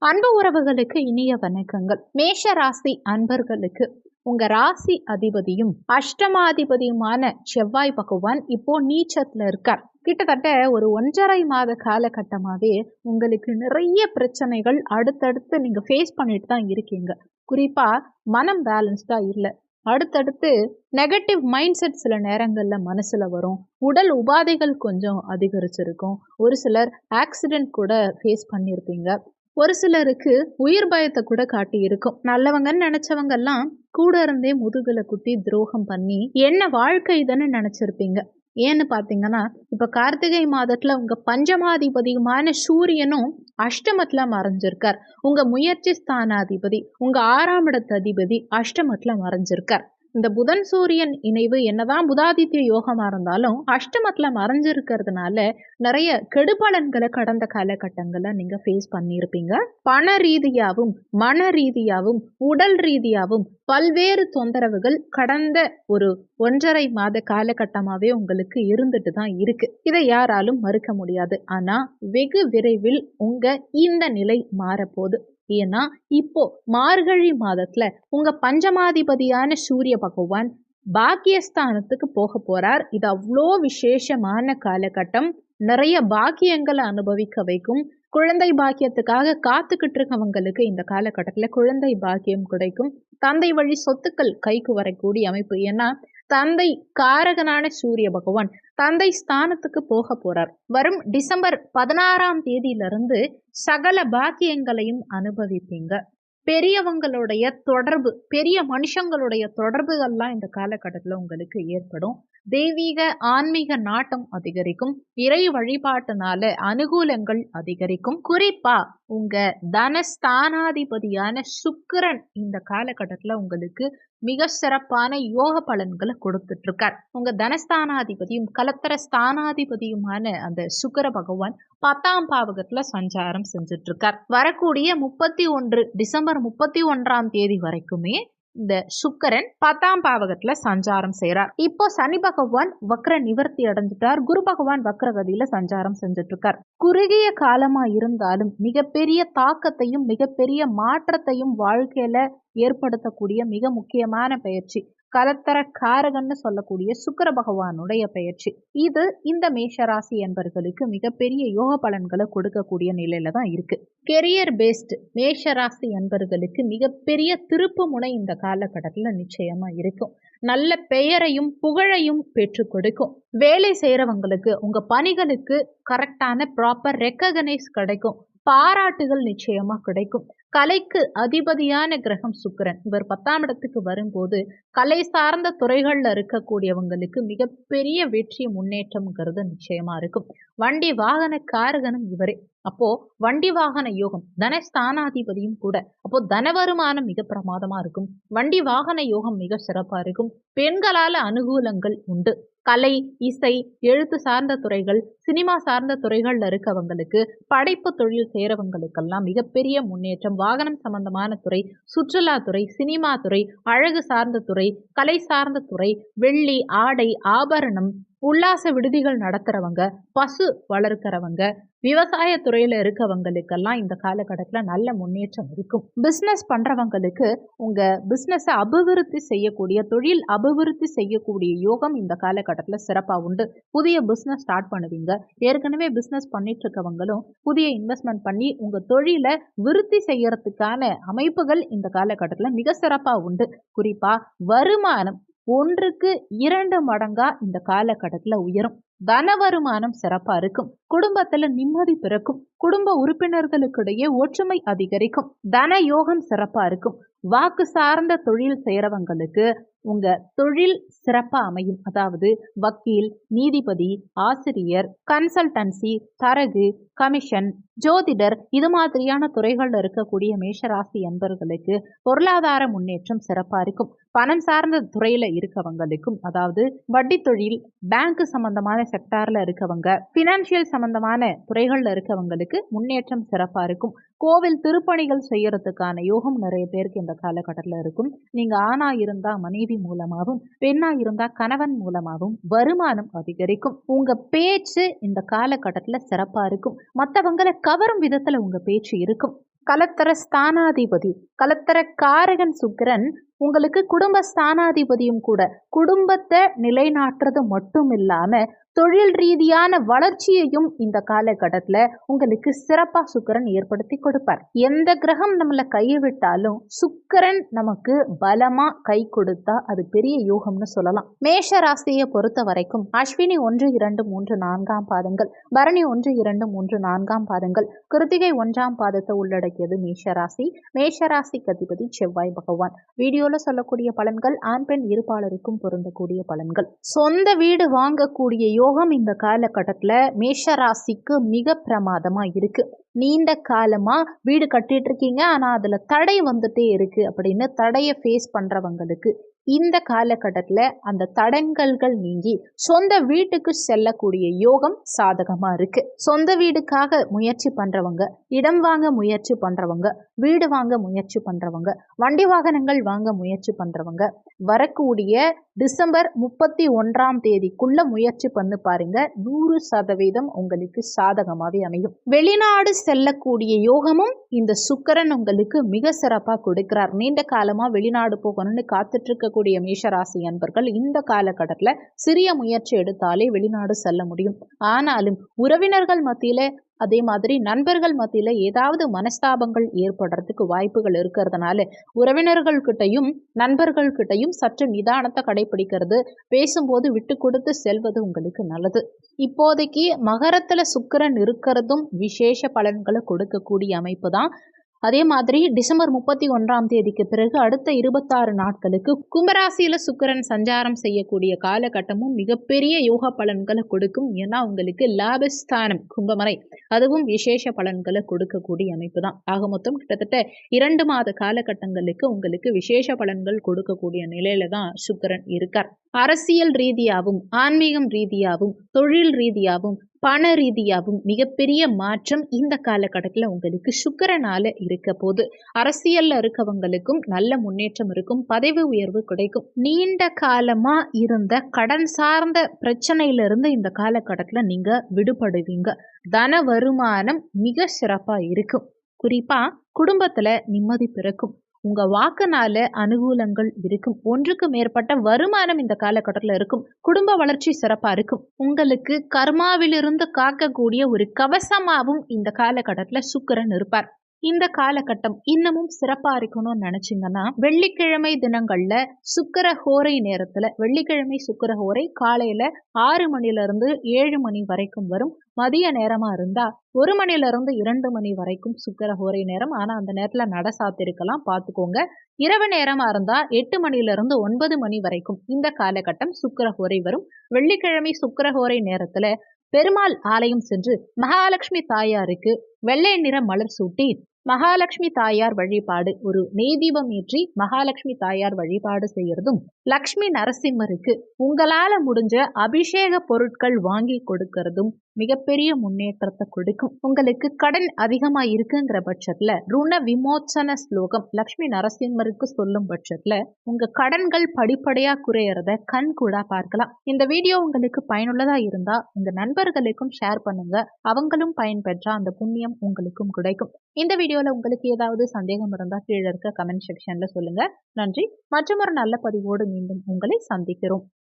அன்பு உறவுகளுக்கு இனிய வணக்கங்கள். மேஷ ராசி அன்பர்களுக்கு உங்க ராசி அதிபதியும் அஷ்டமாதிபதியுமான செவ்வாய் பகவான் இப்போ நீச்சத்துல இருக்கார். கிட்டத்தட்ட ஒரு 1.5 மாத காலகட்டமாவே உங்களுக்கு நிறைய பிரச்சனைகள் அடுத்தடுத்து நீங்க ஃபேஸ் பண்ணிட்டு தான் இருக்கீங்க. குறிப்பா மனம் பேலன்ஸ்டா இல்லை. அடுத்தடுத்து நெகட்டிவ் மைண்ட் செட் சில நேரங்கள்ல மனசுல வரும். உடல் உபாதைகள் கொஞ்சம் அதிகரிச்சிருக்கும். ஒரு சிலர் ஆக்சிடென்ட் கூட ஃபேஸ் பண்ணியிருப்பீங்க. ஒரு சிலருக்கு உயிர் பயத்தை கூட காட்டி இருக்கும். நல்லவங்கன்னு நினைச்சவங்க எல்லாம் கூட இருந்தே முதுகுல குத்தி துரோகம் பண்ணி என்ன வாழ்க்கை இதுன்னு நினைச்சிருப்பீங்க. ஏன்னு பாத்தீங்கன்னா, இப்ப கார்த்திகை மாதத்துல உங்க பஞ்சமாதிபதியுமான சூரியனும் அஷ்டமத்துல மறைஞ்சிருக்கார். உங்க முயற்சி ஸ்தானாதிபதி, உங்க 6ஆம் இடத்து அதிபதி அஷ்டமத்துல மறைஞ்சிருக்கார். இந்த புதன் சூரியன் இணைவு என்னதான் புதாதித்ய யோகமா இருந்தாலும் அஷ்டமத்துல மறைஞ்சிருக்கிறதுனால நிறைய கெடுபலன்களை கடந்த காலகட்டங்கள்ல நீங்க ஃபேஸ் பண்ணியிருப்பீங்க. பண ரீதியாவும் மன ரீதியாவும் உடல் ரீதியாவும் பல்வேறு தொந்தரவுகள் கடந்த ஒரு 1.5 மாத காலகட்டமாவே உங்களுக்கு இருந்துட்டு தான் இருக்கு. இதை யாராலும் மறுக்க முடியாது. ஆனா வெகு விரைவில் உங்க இந்த நிலை மாறப்போகுது. ஏன்னா இப்போ மார்கழி மாதத்துல உங்க பஞ்சமாதிபதியான சூரிய பகவான் பாக்கியஸ்தானத்துக்கு போக போறார். இது அவ்வளோ விசேஷமான காலகட்டம். நிறைய பாக்கியங்களை அனுபவிக்க வைக்கும். குழந்தை பாக்கியத்துக்காக காத்துக்கிட்டு இருக்கவங்களுக்கு இந்த காலகட்டத்துல குழந்தை பாக்கியம் கிடைக்கும். தந்தை வழி சொத்துக்கள் கைக்கு வரக்கூடிய அமைப்பு. ஏன்னா தந்தை காரகனான சூரிய பகவான் தந்தை ஸ்தானத்துக்கு போக போறார். வரும் டிசம்பர் 16ஆம் தேதியிலிருந்து சகல பாக்கியங்களையும் அனுபவிப்பீங்க. பெரியவங்களுடைய தொடர்பு, பெரிய மனுஷங்களுடைய தொடர்புகள்லாம் இந்த காலகட்டத்தில் உங்களுக்கு ஏற்படும். தெய்வீக ஆன்மீக நாட்டம் அதிகரிக்கும். இறை வழிபாட்டுனால அனுகூலங்கள் அதிகரிக்கும். குறிப்பா உங்க தனஸ்தானாதிபதியான சுக்கிரன் இந்த காலகட்டத்தில் உங்களுக்கு மிக சிறப்பான யோக பலன்களை கொடுத்துட்டு இருக்கார். உங்க தனஸ்தானாதிபதியும் கலத்தர ஸ்தானாதிபதியுமான அந்த சுக்கிர பகவான் 10ஆம் பாவகத்துல சஞ்சாரம் செஞ்சுட்டு இருக்கார். வரக்கூடிய 31 டிசம்பர் 31ஆம் தேதி வரைக்குமே இந்த சுக்கிரன் 10ஆம் பாவகத்துல சஞ்சாரம் செய்யறார். இப்போ சனி பகவான் வக்ர நிவர்த்தி அடைஞ்சிட்டார். குரு பகவான் வக்ரகதியில சஞ்சாரம் செஞ்சுட்டு இருக்கார். குறுகிய காலமா இருந்தாலும் மிகப்பெரிய தாக்கத்தையும் மிகப்பெரிய மாற்றத்தையும் வாழ்க்கையில ஏற்படுத்தக்கூடிய மிக முக்கியமான பயிற்சி கலத்தர காரகன்னு சொல்லக்கூடிய சுக்கிர பகவானுடைய பயிற்சி. இது இந்த மேஷராசி என்பர்களுக்கு மிகப்பெரிய யோக பலன்களை கொடுக்கக்கூடிய நிலையில தான் இருக்கு. கெரியர் பேஸ்ட் மேஷராசி என்பர்களுக்கு மிகப்பெரிய திருப்பு முனை இந்த காலகட்டத்துல நிச்சயமா இருக்கும். நல்ல பெயரையும் புகழையும் பெற்று கொடுக்கும். வேலை செய்யறவங்களுக்கு உங்க பணிகளுக்கு கரெக்டான ப்ராப்பர் ரெக்கக்னைஸ் கிடைக்கும். பாராட்டுகள் நிச்சயமா கிடைக்கும். கலைக்கு அதிபதியான கிரகம் சுக்கிரன் இவர் 10ஆம் இடத்துக்கு வரும்போது கலை சார்ந்த துறைகள்ல இருக்கக்கூடியவங்களுக்கு மிகப்பெரிய வெற்றி முன்னேற்றம்ங்கிறது நிச்சயமா இருக்கும். வண்டி வாகன காரகனும் இவரே. அப்போ வண்டி வாகன யோகம் தனஸ்தானாதிபதியும் கூட. அப்போ தன வருமானம் மிக பிரமாதமா இருக்கும். வண்டி வாகன யோகம் மிக சிறப்பா இருக்கும். பெண்களால அனுகூலங்கள் உண்டு. கலை, இசை, எழுத்து சார்ந்த துறைகள், சினிமா சார்ந்த துறைகள்ல இருக்கவங்களுக்கு, படைப்பு தொழில் செய்யறவங்களுக்கெல்லாம் மிகப்பெரிய முன்னேற்றம். வாகனம் சம்பந்தமான துறை, சுற்றுலாத்துறை, சினிமா துறை, அழகு சார்ந்த துறை, கலை சார்ந்த துறை, வெள்ளி, ஆடை, ஆபரணம், உல்லாச விடுதிகள் நடத்துறவங்க, பசு வளர்க்கிறவங்க, விவசாய துறையில இருக்கவங்களுக்கெல்லாம் இந்த காலகட்டத்துல நல்ல முன்னேற்றம் இருக்கும். பிசினஸ் பண்றவங்களுக்கு உங்க பிசினஸ் அபிவிருத்தி செய்யக்கூடிய, தொழில் அபிவிருத்தி செய்யக்கூடிய யோகம் இந்த காலகட்டத்துல சிறப்பா உண்டு. புதிய பிசினஸ் ஸ்டார்ட் பண்ணுவீங்க. ஏற்கனவே பிசினஸ் பண்ணிட்டு இருக்கவங்களும் புதிய இன்வெஸ்ட்மெண்ட் பண்ணி உங்க தொழிலை விருத்தி செய்யறதுக்கான அமைப்புகள் இந்த காலகட்டத்துல மிக சிறப்பா உண்டு. குறிப்பா வருமானம் 1க்கு 2 மடங்கா இந்த காலகட்டத்துல உயரும். தன வருமானம் சிறப்பா இருக்கும். குடும்பத்துல நிம்மதி பிறக்கும். குடும்ப உறுப்பினர்களுக்கிடையே ஒற்றுமை அதிகரிக்கும். தன யோகம் சிறப்பா இருக்கும். வாக்கு சார்ந்த தொழில் செய்யறவங்களுக்கு உங்க தொழில் சிறப்பா அமையும். அதாவது வக்கீல், நீதிபதி, ஆசிரியர், கன்சல்டன்சி, தரகு, கமிஷன், ஜோதிடர் இது மாதிரியான துறைகள்ல இருக்கக்கூடிய மேஷராசி என்பவர்களுக்கு பொருளாதார முன்னேற்றம் சிறப்பா இருக்கும். பணம் சார்ந்த துறையில இருக்கவங்களுக்கும், அதாவது வட்டி தொழில், பேங்க் சம்பந்தமான செக்டார்ல இருக்கவங்க, பினான்சியல் சம்பந்தமான துறைகள்ல இருக்கவங்களுக்கு முன்னேற்றம் சிறப்பா இருக்கும். கோவில் திருப்பணிகள் செய்யறதுக்கான யோகம் நிறைய பேருக்கு இந்த காலகட்டத்தில் இருக்கும். நீங்க ஆணா இருந்தா மனைவி மூலமாகவும், பெண்ணா இருந்தா கணவன் மூலமாகவும் வருமானம் அதிகரிக்கும். உங்க பேச்சு இந்த காலகட்டத்துல சிறப்பா இருக்கும். மற்றவங்களை கவரும் விதத்துல உங்க பேச்சு இருக்கும். கலத்தர ஸ்தானாதிபதி கலத்தர காரகன் சுக்கிரன் உங்களுக்கு குடும்ப ஸ்தானாதிபதியும் கூட. குடும்பத்தை நிலைநாட்டுறது மட்டும் இல்லாம தொழில் ரீதியான வளர்ச்சியையும் இந்த காலகட்டத்துல உங்களுக்கு சிறப்பா சுக்கிரன் ஏற்படுத்தி கொடுப்பார். எந்த கிரகம் நம்மளை கைவிட்டாலும் சுக்கிரன் நமக்கு பலமா கை கொடுத்தா அது பெரிய யோகம்னு சொல்லலாம். மேஷ ராசியை பொறுத்த வரைக்கும் அஸ்வினி 1, 2, 3, 4ஆம் பாதங்கள், பரணி 1, 2, 3, 4ஆம் பாதங்கள், கிருத்திகை 1ஆம் பாதத்தை உள்ளடக்கியது மேஷராசி. மேஷராசிக்கு அதிபதி செவ்வாய் பகவான். வீடியோல சொல்லக்கூடிய பலன்கள் ஆண் பெண் இருபாலருக்கும் பொருந்தக்கூடிய பலன்கள். சொந்த வீடு வாங்கக்கூடிய யோகம் இந்த காலகட்டத்துல மேஷ ராசிக்கு மிக பிரமாதமா இருக்கு. நீண்ட காலமா வீடு கட்டிட்டு இருக்கீங்க, ஆனா அதுல தடை வந்துட்டே இருக்கு அப்படின்னு தடையை ஃபேஸ் பண்றவங்களுக்கு இந்த காலகட்டத்துல அந்த தடங்கல்கள் நீங்கி சொந்த வீட்டுக்கு செல்லக்கூடிய யோகம் சாதகமா இருக்கு. சொந்த வீடுக்காக முயற்சி பண்றவங்க, இடம் வாங்க முயற்சி பண்றவங்க, வீடு வாங்க முயற்சி பண்றவங்க, வண்டி வாகனங்கள் வாங்க முயற்சி பண்றவங்க வரக்கூடிய டிசம்பர் 31ஆம் தேதிக்குள்ள முயற்சி பண்ணி பாருங்க. 100% உங்களுக்கு சாதகமாவே அமையும். வெளிநாடு செல்லக்கூடிய யோகமும் இந்த சுக்கிரன் உங்களுக்கு மிக சிறப்பா கொடுக்கிறார். நீண்ட காலமா வெளிநாடு போகணும்னு காத்துட்டு இருக்கக்கூடிய மேஷராசி அன்பர்கள் இந்த காலகட்டத்துல சிறிய முயற்சி எடுத்தாலே வெளிநாடு செல்ல முடியும். ஆனாலும் உறவினர்கள் மத்தியில அதே மாதிரி நண்பர்கள் மத்தியில ஏதாவது மனஸ்தாபங்கள் ஏற்படுறதுக்கு வாய்ப்புகள் இருக்கிறதுனால உறவினர்கள்கிட்டையும் நண்பர்கள்கிட்டையும் சற்று நிதானத்தை கடைபிடிக்கிறது, பேசும்போது விட்டு கொடுத்து செல்வது உங்களுக்கு நல்லது. இப்போதைக்கு மகரத்துல சுக்கிரன் இருக்கிறதும் விசேஷ பலன்களை கொடுக்கக்கூடிய அமைப்பு தான். அதே மாதிரி டிசம்பர் 31ஆம் தேதிக்கு பிறகு அடுத்த 26 நாட்களுக்கு கும்பராசியில சுக்கிரன் சஞ்சாரம் செய்யக்கூடிய காலகட்டமும் மிகப்பெரிய யோக பலன்களை கொடுக்கும். ஏன்னா உங்களுக்கு லாபஸ்தானம் கும்பமரை, அதுவும் விசேஷ பலன்களை கொடுக்கக்கூடிய அமைப்பு தான். ஆக மொத்தம் கிட்டத்தட்ட 2 மாத காலகட்டங்களுக்கு உங்களுக்கு விசேஷ பலன்கள் கொடுக்கக்கூடிய நிலையில தான் சுக்கிரன் இருக்கார். அரசியல் ரீதியாகவும் ஆன்மீகம் ரீதியாகவும் தொழில் ரீதியாகவும் பண ரீதியாகவும் மிகப்பெரிய மாற்றம் இந்த காலகட்டத்தில் உங்களுக்கு சுக்கிரனால இருக்க போது. அரசியல்ல இருக்கவங்களுக்கும் நல்ல முன்னேற்றம் இருக்கும், பதவி உயர்வு கிடைக்கும். நீண்ட காலமா இருந்த கடன் சார்ந்த பிரச்சனையிலிருந்து இந்த காலகட்டத்தில் நீங்க விடுபடுவீங்க. தன வருமானம் மிக சிறப்பா இருக்கும். குறிப்பா குடும்பத்துல நிம்மதி பிறக்கும். உங்க வாக்குனால அனுகூலங்கள் இருக்கும். ஒன்றுக்கு மேற்பட்ட வருமானம் இந்த காலகட்டத்தில் இருக்கும். குடும்ப வளர்ச்சி சிறப்பா இருக்கும். உங்களுக்கு கர்மாவிலிருந்து காக்கக்கூடிய ஒரு கவசமாகவும் இந்த காலகட்டத்தில் சுக்கிரன் இருப்பார். இந்த காலகட்டம் இன்னமும் சிறப்பா இருக்கணும்னு நினைச்சீங்கன்னா வெள்ளிக்கிழமை தினங்கள்ல சுக்கிர ஹோரை நேரத்துல, வெள்ளிக்கிழமை சுக்கிர ஹோரை காலையில 6 மணிலிருந்து 7 மணி வரைக்கும் வரும். மதிய நேரமா இருந்தா 1 மணிலிருந்து 2 மணி வரைக்கும் சுக்கிர ஹோரை நேரம். ஆனா அந்த நேரத்துல நட சாத்திருக்கலாம், பார்த்துக்கோங்க. இரவு நேரமா இருந்தா 8 மணிலிருந்து 9 மணி வரைக்கும் இந்த காலகட்டம் சுக்கிர ஹோரை வரும். வெள்ளிக்கிழமை சுக்கிர ஹோரை நேரத்துல பெருமாள் ஆலயம் சென்று மகாலட்சுமி தாயாருக்கு வெள்ளை நிற மலர் சூட்டி மகாலட்சுமி தாயார் வழிபாடு, ஒரு நெய்தீபம் ஏற்றி மகாலட்சுமி தாயார் வழிபாடு செய்யறதும், லக்ஷ்மி நரசிம்மருக்கு உங்களால முடிஞ்ச அபிஷேக பொருட்கள் வாங்கி கொடுக்கறதும் மிகப்பெரிய முன்னேற்றத்தை கொடுக்கும். உங்களுக்கு கடன் அதிகமா இருக்குங்கிற பட்சத்துல ருண விமோச்சன ஸ்லோகம் லக்ஷ்மி நரசிம்மருக்கு சொல்லும் பட்சத்துல உங்க கடன்கள் படிப்படியா குறையறத கண் கூட பார்க்கலாம். இந்த வீடியோ உங்களுக்கு பயனுள்ளதா இருந்தா உங்க நண்பர்களுக்கும் ஷேர் பண்ணுங்க. அவங்களும் பயன்பெற்றா அந்த புண்ணியம் உங்களுக்கும் கிடைக்கும். இந்த வீடியோல உங்களுக்கு ஏதாவது சந்தேகம் இருந்தா கீழே இருக்க கமெண்ட் செக்ஷன்ல சொல்லுங்க. நன்றி. மற்றும் ஒரு நல்ல பதிவோடு மீண்டும் உங்களை சந்திக்கிறோம்.